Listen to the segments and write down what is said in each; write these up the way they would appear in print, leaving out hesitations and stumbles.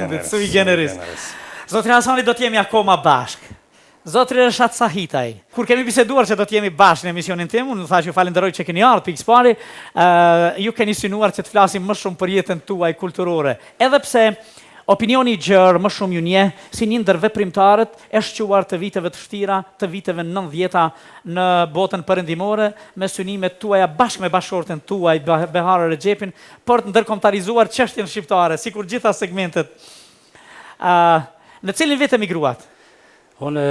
fundit, sui generis. Zotri Hasani, do t'jemi akoma bashk. Zotri Reshat Sahitaj, kur kemi biseduar që do t'jemi bashkë në emisionin tim, unë thash ju falenderoj që keni ardhur pikës pari, ju keni synuar që të flasim më shumë për jetën tuaj kulturore. Edhe pse opinioni i gjerë më shumë ju njeh si një ndër veprimtarët e shquar të viteve të vështira, të viteve 90-ta në botën perëndimore, me synimet tuaja bashkë me bashkëshorten tuaj Behar Rexhepin për të ndërkombëtarizuar çështjen shqiptare, sikur gjitha segmentet. Në cilin vit emigruat? Unë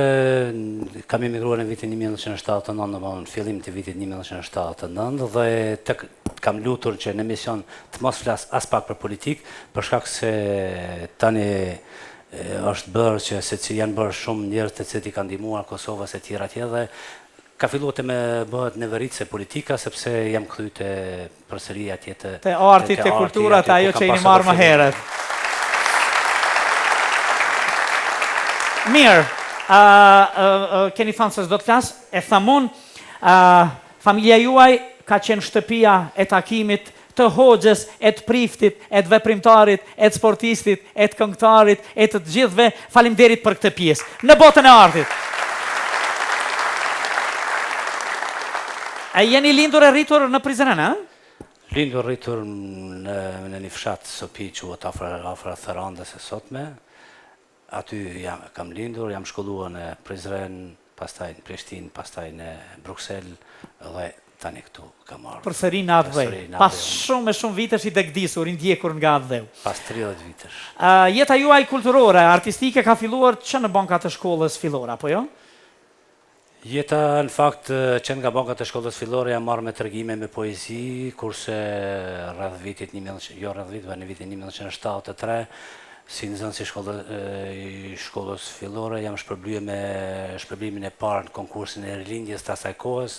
kam emigruar në vitin 1979, në fillim të vitit 1979 dhe kam lutur që në emision të mos flas as pak për politik, për shkak se tani është bërë që se janë bërë shumë njerëz të cilët i kanë ndihmuar Kosovës e tjera dhe ka filluar të më bëhet neveritse politika sepse jam kthyer te përsëri atje te arti, te kultura, te ajo që jeni marrë më herët. Mirë. Keni thënë se s'do të flas, e thamun, familja juaj ka qenë shtëpia e takimit të hoxhës, e të priftit, e të veprimtarit, e të sportistit, e të këngëtarit, e të gjithëve. Faleminderit për këtë pjesë. Në botën e artit. A jeni lindur e rritur në Prizren, a? Lindur rritur në një fshat Sopi quhet afër Tharandës së sotme. Aty kam lindur, jam shkolluar në Prizren, pastaj në Prishtinë, pastaj në Bruksel dhe tani këtu kam ardhur. Përsëri në atë dheu. Pas shumë vitesh i degdisur, i ndjekur nga atë dheu. Pas 30 vitesh. Jeta juaj kulturore, artistike ka filluar që në bankat e shkollës fillore, apo jo? Jeta në fakt që nga bankat e shkollës fillore jam marrë me tregime me poezi, kurse rreth vitit në vitin 1973 si nxënës i shkollës fillore jam shpërblyer me shpërblimin e parë në konkursin e rilindjes të asaj kohës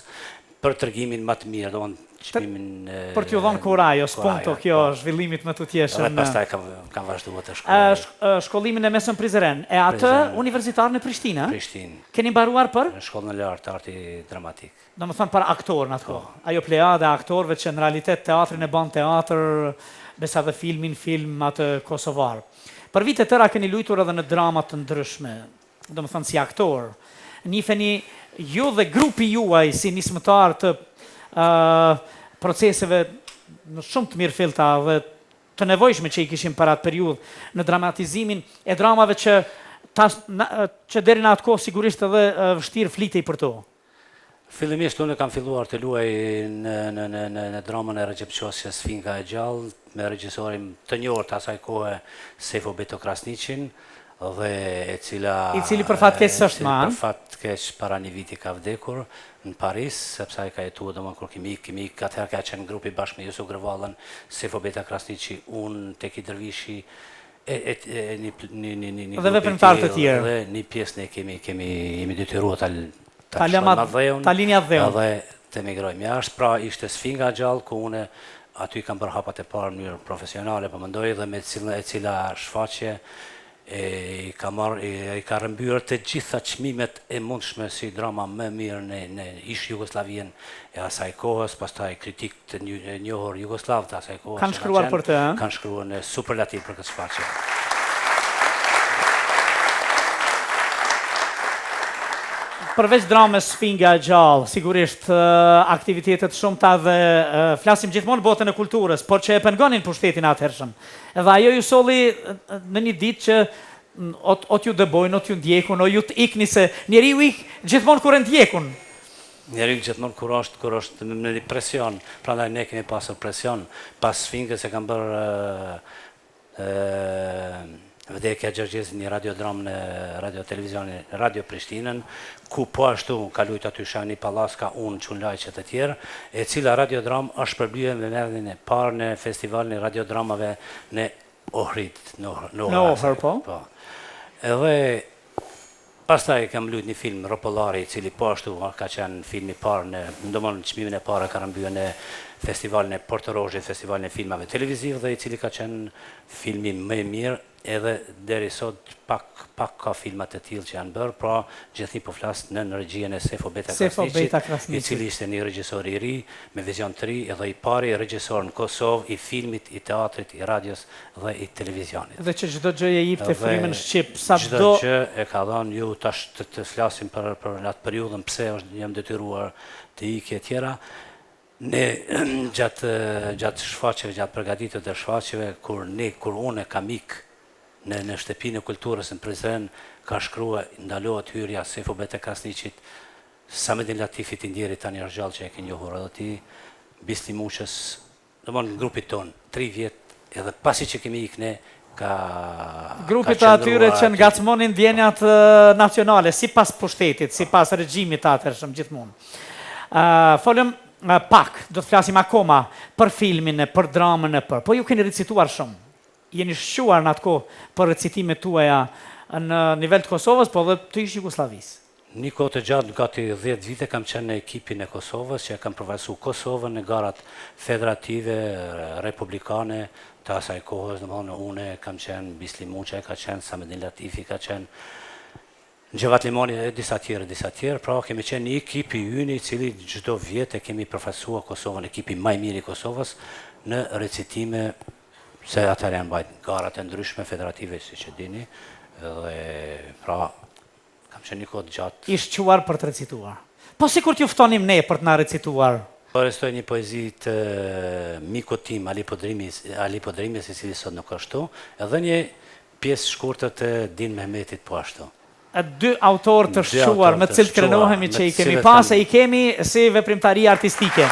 për tregimin më të mirë, domethënë çmimin për t'ju dhënë kurajo, spunto kjo zhvillimit më të tjetshëm. Dhe pastaj kam vazhduar të shkolloj. Shkollimin e mesëm Prizren, e atë universitar në Prishtinë? Prishtinë. Keni mbaruar për? Në shkollën e lartë të arti dramatik. Domethënë për aktor në atë kohë. Ajo plejade e aktorëve që në realitet teatrin e ban teatr, besa dhe film atë kosovar. Për vite tëra keni luajtur edhe në drama të ndryshme, domethënë si aktor. Nifeni ju dhe grupi juaj si nismëtar të proceseve në shumë të mirë filta dhe të nevojshme që i kishim për atë periudhë në dramatizimin e dramave që deri në atë kohë sigurisht edhe vështirë flitej për to. Fillimisht unë kam filluar të luaj në dramën e Recep Qosjes Sfinga e gjallë me regjisorin të njohur të asaj kohe Sefo Beto Krasniqin dhe i cili për fat keq s'është më. Për fat keq para një viti ka vdekur në Paris, sepse ai ka jetuar domosdoshmë kur kemi atëherë ka qenë grupi bashkë me Jusuf Grevallën, Sefo Beto Krasniqi, unë Teki Dervishi dhe veprimtarë të tjerë. Dhe një pjesë ne kemi detyruar ta linja dheu. Dhe të emigrojmë jashtë, pra ishte Sfinga gjallë ku une aty kam bërë hapat e parë në mënyrë profesionale, po mendoj dhe me e cila shfaqje i ka rëmbyer të gjitha çmimet e mundshme si drama më mirë në ish Jugosllavien e asaj kohës, pastaj kritik të njohur jugoslav të asaj kohës. Kanë shkruar për të, Kanë shkruar në superlativ për këtë shfaqje. Përveç dramës Sfinga e gjallë, sigurisht aktivitetet shumëta dhe flasim gjithmonë botën e kulturës, por që e pengonin pushtetin atëhershëm. Edhe ajo ju solli në një ditë që ot ju dëbojnë, ot ju ndjekun, o ju të ikni se njeriu ik gjithmonë kur e ndjekun. Njeriu gjithmonë kur është në një presion, prandaj ne kemi pasur presion pas Sfingës e kam bërë vdekja Gjergjesi një radiodram në Radio Prishtinën, ku po ashtu ka luajtur aty Shani Pallaska, unë Çunlajçet e tjerë, e cila radiodram është përblyer me merrjen e parë në festivalin e radiodramave në Ohrid, në Ohër, po. Edhe pastaj kam luajtur një film Ropollari, i cili po ashtu ka qenë filmi i parë domthonë çmimin e parë ka rëmbyer në festivalin e Portorozhit, festivalin e filmave televiziv dhe i cili ka qenë filmi më i mirë edhe deri sot pak ka filmat e tillë që janë bërë, pra gjithnjë po flas në regjien e Sefo Beta Krasniqit, i cili ishte një regjisor i ri me vizion të ri, edhe i pari regjisor në Kosovë i filmit, i teatrit, i radios dhe i televizionit. Dhe që çdo gjë e jep te frymën shqip, çdo gjë e ka dhënë ju tash të flasim për atë periudhën pse jam detyruar të ikë e tjera. Ne gjatë shfaqjeve, gjatë përgatitjeve të shfaqjeve, kur unë kam ikë në shtëpinë e kulturës në Prizren, ka shkruar ndalohet hyrja Sefo Beta Krasniqit, Samedin Latifit i ndjeri tani është gjallë që e ke njohur edhe ti, Bisli Mushës, domthonë grupit ton, 3 vjet, edhe pasi që kemi ikë ne ka grupit atyre që ngacmonin ndjenjat nacionale, sipas pushtetit, sipas regjimit të atërshëm gjithmonë. Folëm pak, do të flasim akoma për filmin, për dramën, po ju keni recituar shumë. Jeni shquar në atë kohë për recitimet tuaja në nivel të Kosovës, po dhe të ish Jugosllavisë. Një kohë të gjatë, gati 10 vite, kam qenë në ekipin e Kosovës, që kam përfaqësuar Kosovën në garat federative, republikane, të asaj kohës, domthonë unë kam qenë, Bisli Muçaj ka qenë, Samedin Latifi ka qenë, Gjevat Limoni e disa tjerë, pra kemi qenë një ekip i yni, i cili çdo vjet e kemi përfaqësuar Kosovën, ekipi më i mirë i Kosovës në recitime, se atëherë janë bajt garat e ndryshme federative, siç e dini, dhe pra kam qenë një kohë gjatë. I shquar për të recituar. Po sikur t'ju ftonim ne për të na recituar. Po recitoj një poezi të mikut tim Ali Podrimis, i cili sot nuk është këtu, edhe një pjesë shkurtër të Din Mehmetit po ashtu. 2 autorë të shquar me të cilët krenohemi që i kemi pas e i kemi si veprimtari artistike.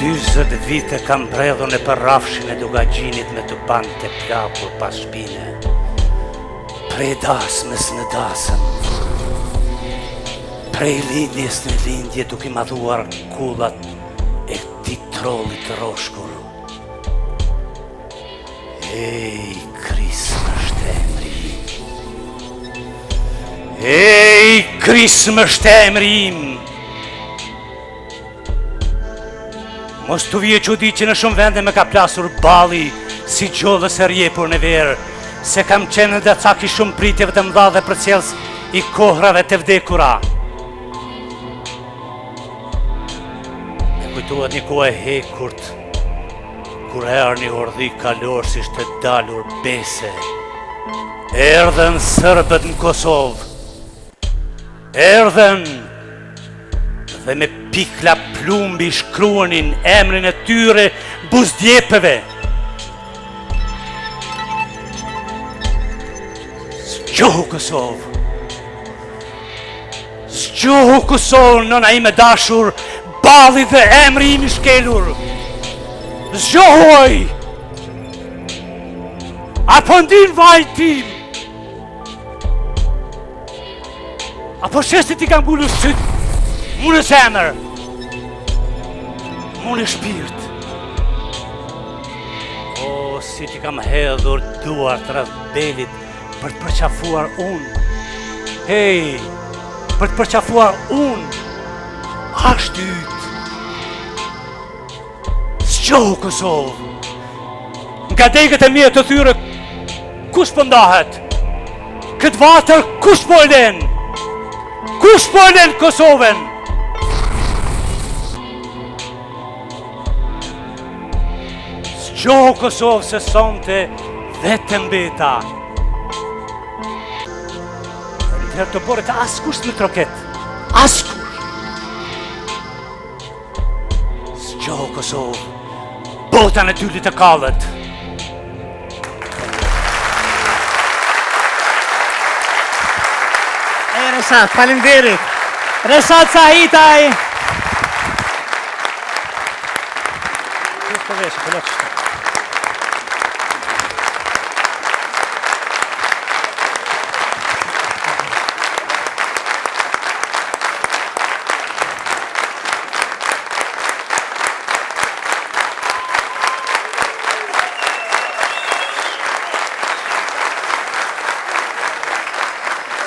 Dyzet vite kam bredhun e për rafshin e Dugagjinit me të banë të plapur pas shpine. Prej dasmës në dasëm, prej lindjes në lindje duke madhuar kullat e këti trollit të roshkur. Ej, krismë shtemri im. Ej, krismë shtemri im. Mos të vje që di që në shumë vende me ka plasur bali si gjodhës e rjepur në verë, se kam qenë dhe caki shumë pritjeve të mdha dhe për cjellës i kohrave të vdekura. Me kujtuat një kohë e hekurt, kur erë një ordhi kalorësisht të dalur bese, erdhen sërbët në Kosovë, erdhen dhe me pikla plumbi shkruanin emrin e tyre buzdjepeve. Zgjohu Kosovë! Zgjohu Kosovë, nëna ime dashur, balli dhe emri im i shkelur! Zgjohuaj! Apo ndin vajt tim! Apo shestit i kam gullu sytë? Mune zemër, mune shpirt. O, si ti kam hedhur duart rreth belit për të përqafuar unë. Hej, për të përqafuar unë. Ashtë ytë. Zgjohu Kosovë. Nga degët e mia të thyre, kush po ndahet? Këtë vatër, kush po e len? Kush po e len Kosovën? Zgjohu Kosovë se sonte vetëm beta. Në herë të borët askush në troket. Askush. Zgjohu Kosovë. Bota në tyllit të kallët. Resat, falemnderit. Resat Sahitaj. Just të veshë, për lëqështë.